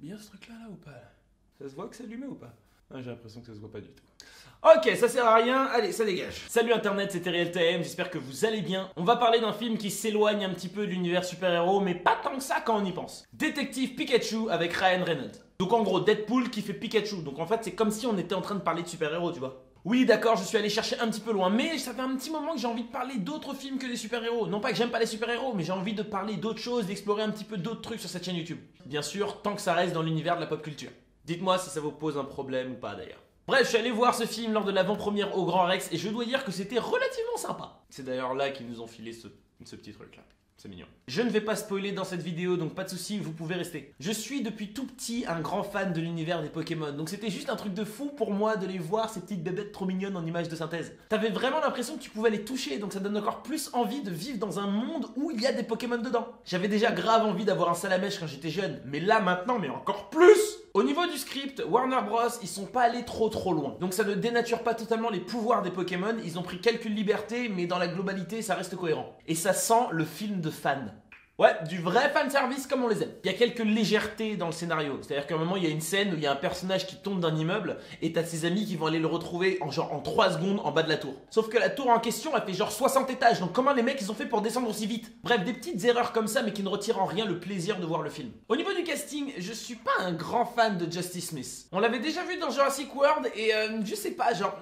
bien ce truc là ou pas là? Ça se voit que c'est allumé ou pas? Ah, j'ai l'impression que ça se voit pas du tout. Ok, ça sert à rien, allez, ça dégage. Salut internet, c'était RealTM, j'espère que vous allez bien. On va parler d'un film qui s'éloigne un petit peu de l'univers super-héros, mais pas tant que ça quand on y pense. Détective Pikachu avec Ryan Reynolds. Donc en gros, Deadpool qui fait Pikachu. Donc en fait, c'est comme si on était en train de parler de super-héros, tu vois. Oui, d'accord, je suis allé chercher un petit peu loin, mais ça fait un petit moment que j'ai envie de parler d'autres films que des super-héros. Non pas que j'aime pas les super-héros, mais j'ai envie de parler d'autres choses, d'explorer un petit peu d'autres trucs sur cette chaîne YouTube. Bien sûr, tant que ça reste dans l'univers de la pop culture. Dites-moi si ça vous pose un problème ou pas d'ailleurs. Bref, je suis allé voir ce film lors de l'avant-première au Grand Rex et je dois dire que c'était relativement sympa. C'est d'ailleurs là qu'ils nous ont filé ce petit truc là. C'est mignon. Je ne vais pas spoiler dans cette vidéo, donc pas de soucis, vous pouvez rester. Je suis depuis tout petit un grand fan de l'univers des Pokémon, donc c'était juste un truc de fou pour moi de les voir, ces petites bébêtes trop mignonnes en images de synthèse. T'avais vraiment l'impression que tu pouvais les toucher, donc ça donne encore plus envie de vivre dans un monde où il y a des Pokémon dedans. J'avais déjà grave envie d'avoir un Salamèche quand j'étais jeune, mais là maintenant, mais encore plus! Au niveau du script, Warner Bros, ils sont pas allés trop loin. Donc ça ne dénature pas totalement les pouvoirs des Pokémon, ils ont pris quelques libertés, mais dans la globalité, ça reste cohérent. Et ça sent le film de fan. Ouais, du vrai fanservice comme on les aime. Il y a quelques légèretés dans le scénario. C'est-à-dire qu'à un moment, il y a une scène où il y a un personnage qui tombe d'un immeuble et t'as ses amis qui vont aller le retrouver en 3 secondes en bas de la tour. Sauf que la tour en question, elle fait genre 60 étages. Donc comment les mecs, ils ont fait pour descendre aussi vite? Bref, des petites erreurs comme ça, mais qui ne retirent en rien le plaisir de voir le film. Au niveau du casting, je suis pas un grand fan de Justice Smith. On l'avait déjà vu dans Jurassic World et je sais pas, genre...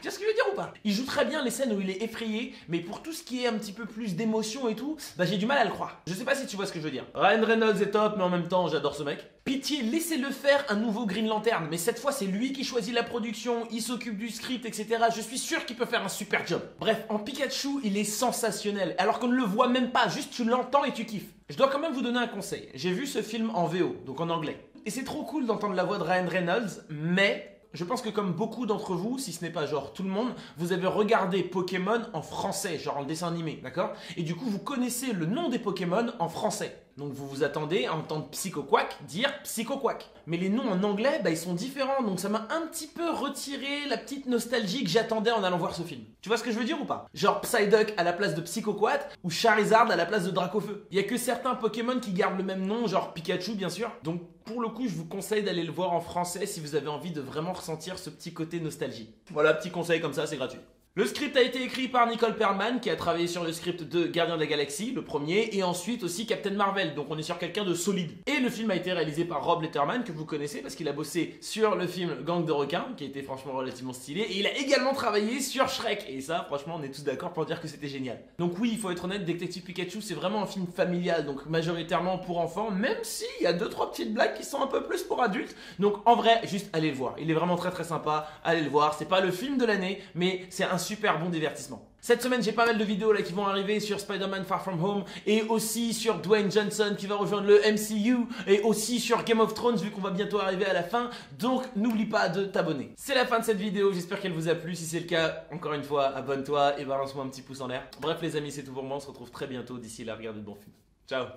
tu vois ce que je veux dire ou pas? Il joue très bien les scènes où il est effrayé, mais pour tout ce qui est un petit peu plus d'émotion et tout, bah j'ai du mal à le croire. Je sais pas si tu vois ce que je veux dire. Ryan Reynolds est top, mais en même temps, j'adore ce mec. Pitié, laissez-le faire un nouveau Green Lantern, mais cette fois c'est lui qui choisit la production, il s'occupe du script, etc. Je suis sûr qu'il peut faire un super job. Bref, en Pikachu, il est sensationnel, alors qu'on ne le voit même pas, juste tu l'entends et tu kiffes. Je dois quand même vous donner un conseil. J'ai vu ce film en VO, donc en anglais. Et c'est trop cool d'entendre la voix de Ryan Reynolds, mais... je pense que comme beaucoup d'entre vous, si ce n'est pas genre tout le monde, vous avez regardé Pokémon en français, genre en dessin animé, d'accord? Et du coup, vous connaissez le nom des Pokémon en français. Donc vous vous attendez à entendre Psychoquack dire Psychoquack. Mais les noms en anglais, bah ils sont différents, donc ça m'a un petit peu retiré la petite nostalgie que j'attendais en allant voir ce film. Tu vois ce que je veux dire ou pas? Genre Psyduck à la place de Psychoquack ou Charizard à la place de Dracofeu. Il y a que certains Pokémon qui gardent le même nom, genre Pikachu bien sûr. Donc pour le coup, je vous conseille d'aller le voir en français si vous avez envie de vraiment ressentir ce petit côté nostalgie. Voilà, petit conseil comme ça, c'est gratuit. Le script a été écrit par Nicole Perlman qui a travaillé sur le script de Gardiens de la Galaxie, le premier, et ensuite aussi Captain Marvel, donc on est sur quelqu'un de solide. Et le film a été réalisé par Rob Letterman, que vous connaissez parce qu'il a bossé sur le film Gang de requins, qui a été franchement relativement stylé, et il a également travaillé sur Shrek, et ça franchement on est tous d'accord pour dire que c'était génial. Donc oui, il faut être honnête, Détective Pikachu c'est vraiment un film familial, donc majoritairement pour enfants, même s'il y a 2-3 petites blagues qui sont un peu plus pour adultes, donc en vrai, juste allez le voir, il est vraiment très sympa, allez le voir, c'est pas le film de l'année, mais c'est un super bon divertissement. Cette semaine, j'ai pas mal de vidéos là qui vont arriver sur Spider-Man Far From Home et aussi sur Dwayne Johnson qui va rejoindre le MCU et aussi sur Game of Thrones vu qu'on va bientôt arriver à la fin. Donc, n'oublie pas de t'abonner. C'est la fin de cette vidéo. J'espère qu'elle vous a plu. Si c'est le cas, encore une fois, abonne-toi et balance-moi un petit pouce en l'air. Bref, les amis, c'est tout pour moi. On se retrouve très bientôt. D'ici là, regardez de bons films. Ciao.